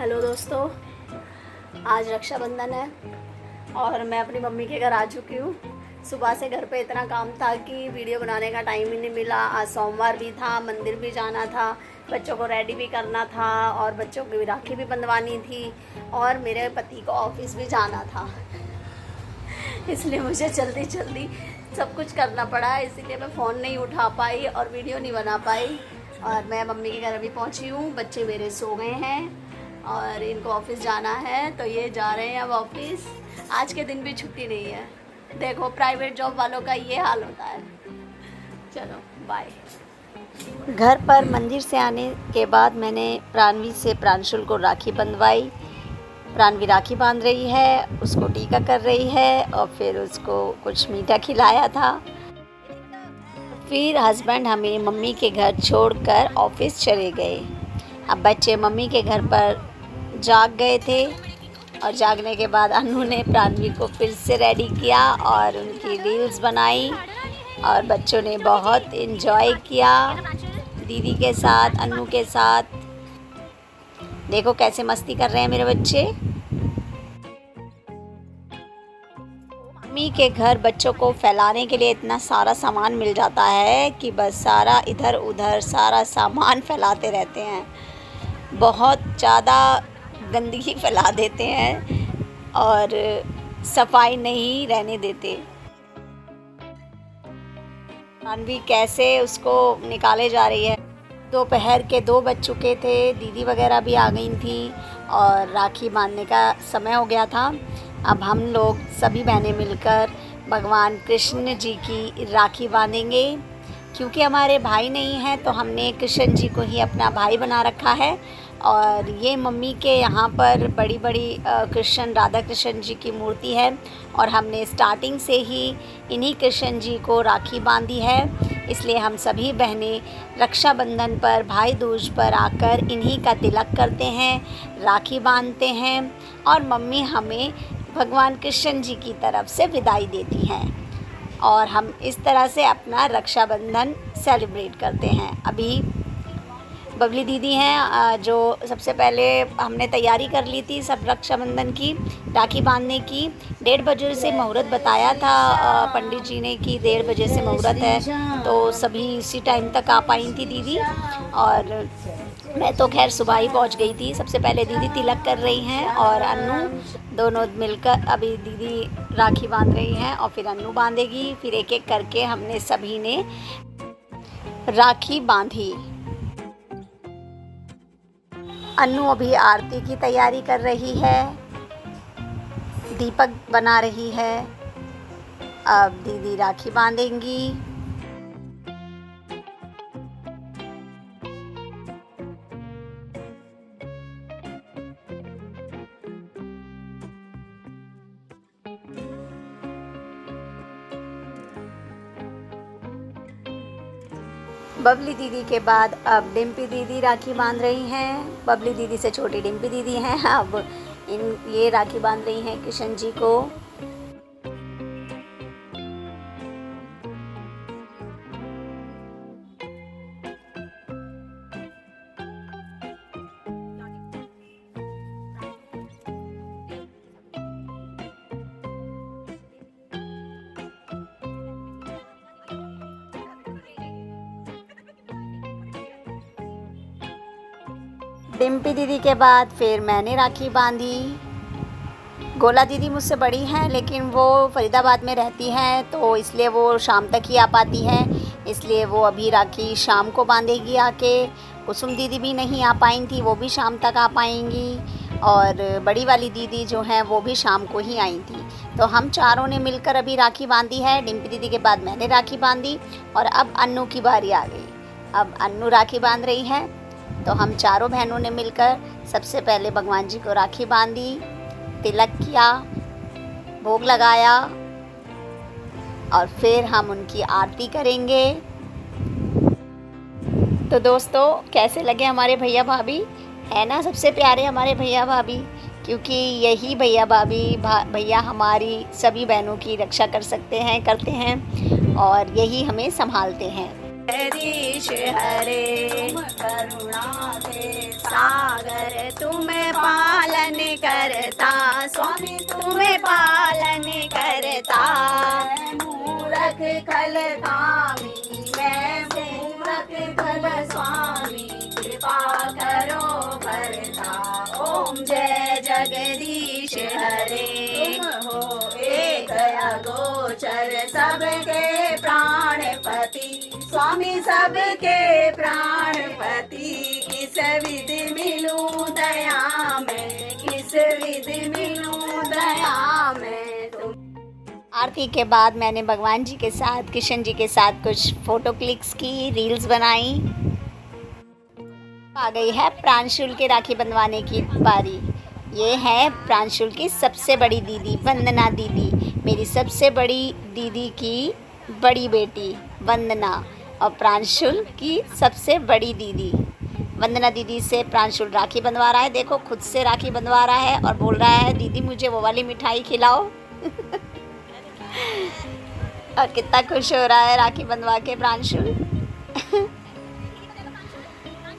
Hello दोस्तों, आज रक्षाबंधन है और मैं अपनी मम्मी के घर आ चुकी हूँ। सुबह से घर पे इतना काम था कि वीडियो बनाने का टाइम ही नहीं मिला। आज सोमवार भी था, मंदिर भी जाना था, बच्चों को रेडी भी करना था और बच्चों की राखी भी बंधवानी थी और मेरे पति को ऑफिस भी जाना था। इसलिए मुझे जल्दी जल्दी सब कुछ करना पड़ा, इसीलिए मैं फ़ोन नहीं उठा पाई और वीडियो नहीं बना पाई। और मैं मम्मी के घर अभी पहुंची हूँ। बच्चे मेरे सो गए हैं और इनको ऑफिस जाना है, तो ये जा रहे हैं अब ऑफिस। आज के दिन भी छुट्टी नहीं है। देखो, प्राइवेट जॉब वालों का ये हाल होता है। चलो बाय। घर पर मंदिर से आने के बाद मैंने प्राणवी से प्रांशुल को राखी बंधवाई। प्राणवी राखी बांध रही है, उसको टीका कर रही है और फिर उसको कुछ मीठा खिलाया था। फिर हस्बैंड हमें मम्मी के घर छोड़कर ऑफिस चले गए। अब बच्चे मम्मी के घर पर जाग गए थे और जागने के बाद अनु ने प्राणवी को फिर से रेडी किया और उनकी रील्स बनाई और बच्चों ने बहुत इन्जॉय किया दीदी के साथ, अनु के साथ। देखो कैसे मस्ती कर रहे हैं मेरे बच्चे। मम्मी के घर बच्चों को फैलाने के लिए इतना सारा सामान मिल जाता है कि बस सारा इधर उधर सारा सामान फैलाते रहते हैं। बहुत ज़्यादा गंदगी फैला देते हैं और सफाई नहीं रहने देते। प्राणवी कैसे उसको निकाले जा रही है। दोपहर के 2 बज चुके थे, दीदी वगैरह भी आ गई थी और राखी बांधने का समय हो गया था। अब हम लोग सभी बहनें मिलकर भगवान कृष्ण जी की राखी बांधेंगे। क्योंकि हमारे भाई नहीं हैं तो हमने कृष्ण जी को ही अपना भाई बना रखा है। और ये मम्मी के यहाँ पर बड़ी बड़ी कृष्ण, राधा कृष्ण जी की मूर्ति है और हमने स्टार्टिंग से ही इन्हीं कृष्ण जी को राखी बांधी है। इसलिए हम सभी बहनें रक्षाबंधन पर, भाई दूज पर आकर इन्हीं का तिलक करते हैं, राखी बांधते हैं और मम्मी हमें भगवान कृष्ण जी की तरफ से विदाई देती हैं और हम इस तरह से अपना रक्षाबंधन सेलिब्रेट करते हैं। अभी बबली दीदी हैं जो सबसे पहले हमने तैयारी कर ली थी सब रक्षाबंधन की, राखी बांधने की। 1:30 बजे से मुहूर्त बताया था पंडित जी ने कि 1:30 बजे से मुहूर्त है, तो सभी इसी टाइम तक आ पाई थी दीदी। और मैं तो खैर सुबह ही पहुंच गई थी। सबसे पहले दीदी तिलक कर रही हैं और अन्नू, दोनों मिलकर अभी दीदी राखी बांध रही हैं और फिर अन्नू बांधेगी। फिर एक एक करके हमने सभी ने राखी बांधी। अन्नू अभी आरती की तैयारी कर रही है, दीपक बना रही है। अब दीदी राखी बांधेंगी। बबली दीदी के बाद अब डिम्पी दीदी राखी बांध रही हैं। बबली दीदी से छोटी डिम्पी दीदी हैं। अब ये राखी बांध रही हैं कृष्ण जी को। डिम्पी दीदी के बाद फिर मैंने राखी बांधी। गोला दीदी मुझसे बड़ी हैं लेकिन वो फरीदाबाद में रहती हैं, तो इसलिए वो शाम तक ही आ पाती हैं। इसलिए वो अभी राखी शाम को बांधेगी आके। कुसुम दीदी भी नहीं आ पाई थी, वो भी शाम तक आ पाएंगी। और बड़ी वाली दीदी जो हैं वो भी शाम को ही आई थी। तो हम चारों ने मिलकर अभी राखी बांधी है। डिम्पी दीदी के बाद मैंने राखी बांधी और अब अन्नू की बारी आ गई। अब अन्नू राखी बांध रही है। तो हम चारों बहनों ने मिलकर सबसे पहले भगवान जी को राखी बांधी, तिलक किया, भोग लगाया और फिर हम उनकी आरती करेंगे। तो दोस्तों, कैसे लगे हमारे भैया भाभी? है ना सबसे प्यारे हमारे भैया भाभी, क्योंकि यही भैया भाभी भैया हमारी सभी बहनों की रक्षा कर सकते हैं, करते हैं और यही हमें संभालते हैं। हरे करुणा के सागर तुम्हें जगदीश हरे। तुम हो एक अगोचर सबके प्राणपति, स्वामी सबके प्राणपति। किस विधि मिलूं दया में, किस विधि मिलूं दया में तुम। आरती के बाद मैंने भगवान जी के साथ, किशन जी के साथ कुछ फ़ोटो क्लिक्स की, रील्स बनाई। आ गई है प्रांशुल के राखी बंधवाने की बारी। ये है प्रांशुल की सबसे बड़ी दीदी वंदना दीदी, मेरी सबसे बड़ी दीदी की बड़ी बेटी वंदना, और प्रांशुल की सबसे बड़ी दीदी वंदना दीदी से प्रांशुल राखी बंधवा रहा है। देखो खुद से राखी बंधवा रहा है और बोल रहा है दीदी मुझे वो वाली मिठाई खिलाओ। और कितना खुश हो रहा है राखी बंधवा के प्रांशुल।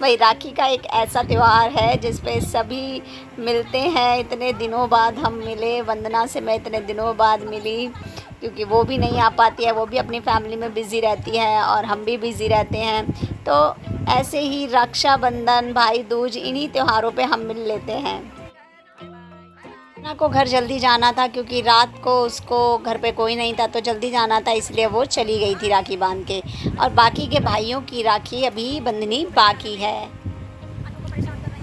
भाई राखी का एक ऐसा त्यौहार है जिस पे सभी मिलते हैं। इतने दिनों बाद हम मिले, वंदना से मैं इतने दिनों बाद मिली, क्योंकि वो भी नहीं आ पाती है, वो भी अपनी फैमिली में बिज़ी रहती है और हम भी बिज़ी रहते हैं। तो ऐसे ही रक्षाबंधन, भाई दूज, इन्हीं त्योहारों पे हम मिल लेते हैं। वंदना को घर जल्दी जाना था क्योंकि रात को उसको घर पे कोई नहीं था, तो जल्दी जाना था, इसलिए वो चली गई थी राखी बांध के। और बाकी के भाइयों की राखी अभी बंधनी बाकी है।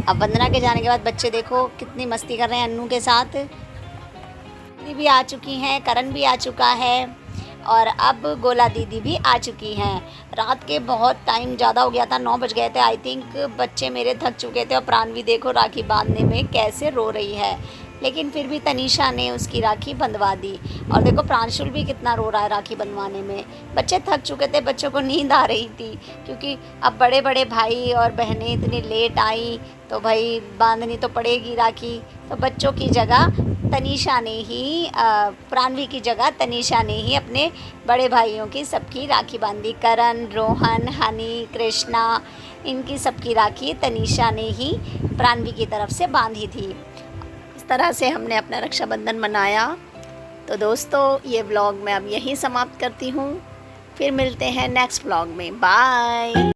अब वंदना के जाने के बाद बच्चे देखो कितनी मस्ती कर रहे हैं अन्नू के साथ। दीदी भी आ चुकी हैं, करण भी आ चुका है और अब गोला दीदी भी आ चुकी हैं। रात के बहुत टाइम ज़्यादा हो गया था, 9 बज गए थे आई थिंक। बच्चे मेरे थक चुके थे और प्राणवी देखो राखी बांधने में कैसे रो रही है, लेकिन फिर भी तनीषा ने उसकी राखी बंधवा दी। और देखो प्रांशुल भी कितना रो रहा है राखी बंधवाने में। बच्चे थक चुके थे, बच्चों को नींद आ रही थी, क्योंकि अब बड़े बड़े भाई और बहनें इतनी लेट आई तो भाई बांधनी तो पड़ेगी राखी। तो बच्चों की जगह तनीषा ने ही, प्राणवी की जगह तनीषा ने ही अपने बड़े भाइयों की सबकी राखी बांधी। करण, रोहन, हनी, कृष्णा, इनकी सबकी राखी तनीषा ने ही प्राणवी की तरफ से बांधी थी। तरह से हमने अपना रक्षाबंधन मनाया। तो दोस्तों ये व्लॉग मैं अब यहीं समाप्त करती हूँ, फिर मिलते हैं नेक्स्ट व्लॉग में। बाय।